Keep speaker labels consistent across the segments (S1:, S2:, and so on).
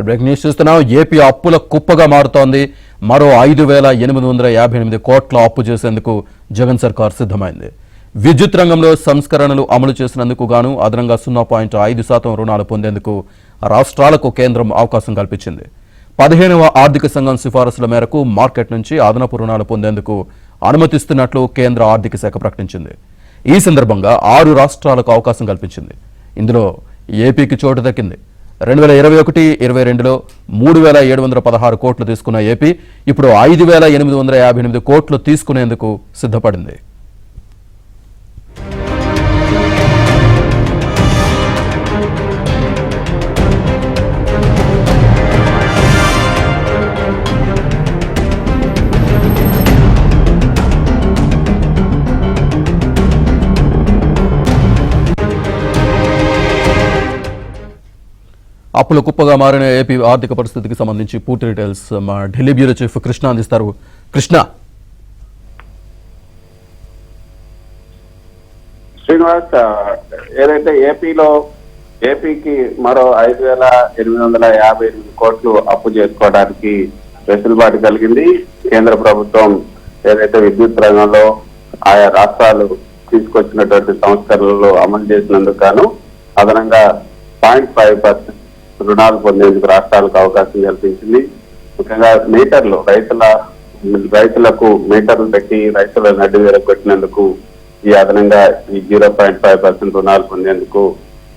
S1: Break news చూస్తున్నాం. AP అప్పుల కుప్పగా మారుతోంది. మరో 5,858 కోట్ల అప్పు చేసేందుకు జగన్ సర్కార్ సిద్ధమైంది. విద్యుత్ రంగంలో సంస్కరణలు అమలు చేసినందుకు గాను అదనంగా 0.5% రుణాలు పొందేందుకు రాష్ట్రాలకు కేంద్రం అవకాశం కల్పించింది. 15వ ఆర్థిక సంఘం సిఫారసుల మేరకు మార్కెట్ నుంచి అదనపు రుణాలు పొందేందుకు అనుమతిస్తున్నట్లు కేంద్ర ఆర్థిక శాఖ ప్రకటించింది. ఈ సందర్భంగా 6 రాష్ట్రాలకు అవకాశం కల్పించింది. ఇందులో ఏపీకి చోటు దక్కింది. 2021-22లో 3,716 కోట్లు తీసుకున్న ఏపీ ఇప్పుడు 5,858 కోట్లు తీసుకునేందుకు సిద్ధపడింది. అప్పుల కుప్పగా మారిన ఏపీ ఆర్థిక పరిస్థితికి సంబంధించి పూర్తి డీటెయిల్స్ మా ఢిల్లీ బ్యూరో చీఫ్ కృష్ణ అందిస్తారు. కృష్ణ.
S2: శ్రీనివాస్, ఏదైతే ఏపీకి మరో 5,858 కోట్లు అప్పు చేసుకోవడానికి వెసులుబాటు కలిగింది. కేంద్ర ప్రభుత్వం ఏదైతే విద్యుత్ రంగంలో ఆయా రాష్ట్రాలు తీసుకొచ్చినటువంటి సంస్కరణలు అమలు చేసినందుకు గాను అదనంగా 0.5% రుణాలు పొందేందుకు రాష్ట్రాలకు అవకాశం కల్పించింది. ముఖ్యంగా మీటర్లు రైతులకు మీటర్లు పెట్టి రైతుల నడ్డు విరగొట్టినందుకు ఈ అదనంగా ఈ 0.5% రుణాలు పొందేందుకు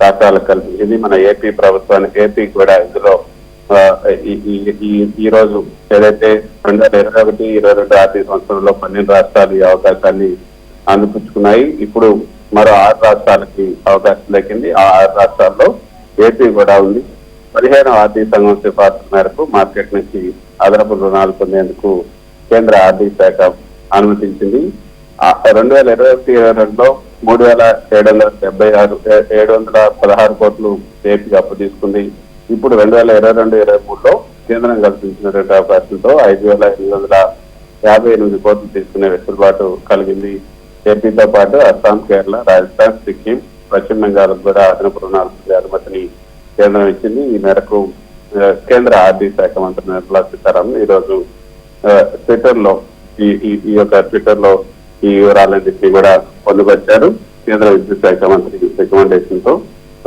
S2: రాష్ట్రాలకు కల్పించింది. మన ఏపీ ప్రభుత్వానికి ఏపీకి కూడా ఇందులో ఈ రోజు ఏదైతే 2021-22 ఆర్థిక సంవత్సరంలో 12 రాష్ట్రాలు ఈ అవకాశాన్ని అందిపుచ్చుకున్నాయి. ఇప్పుడు మరో 6 రాష్ట్రాలకి అవకాశం దక్కింది. ఆ 6 రాష్ట్రాల్లో ఏపీ కూడా ఉంది. 15వ ఆర్థిక సంఘం సిఫార్సు మేరకు మార్కెట్ నుంచి అదనపు రుణాలు పొందేందుకు కేంద్ర ఆర్థిక శాఖ అనుమతించింది. 2021-22లో 3,716 కోట్లు ఏపీకి అప్పు తీసుకుంది. ఇప్పుడు 2022-23లో కేంద్రం కల్పించినటువంటి అవకాశంతో 5,858 కోట్లు తీసుకునే వెసులుబాటు కలిగింది. ఏపీతో పాటు అస్సాం, కేరళ, రాజస్థాన్, సిక్కిం, పశ్చిమ బెంగాల్ కూడా అదనపు రుణాలు పొందే అనుమతిని కేంద్రం ఇచ్చింది. ఈ మేరకు కేంద్ర ఆర్థిక శాఖ మంత్రి నిర్మలా సీతారామన్ ఈ రోజు ట్విట్టర్ లో ఈ వివరాలన్నింటినీ కూడా పొందుపరిచారు. కేంద్ర విద్యుత్ శాఖ మంత్రి రికమెండేషన్ తో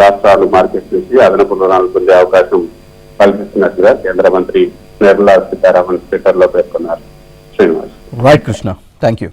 S2: రాష్ట్రాలు మార్కెట్ నుంచి అదనపు రుణాలు పొందే అవకాశం కల్పిస్తున్నట్లుగా కేంద్ర మంత్రి నిర్మలా సీతారామన్ ట్విట్టర్ లో పేర్కొన్నారు. Srinivas.
S1: Right Krishna, thank you.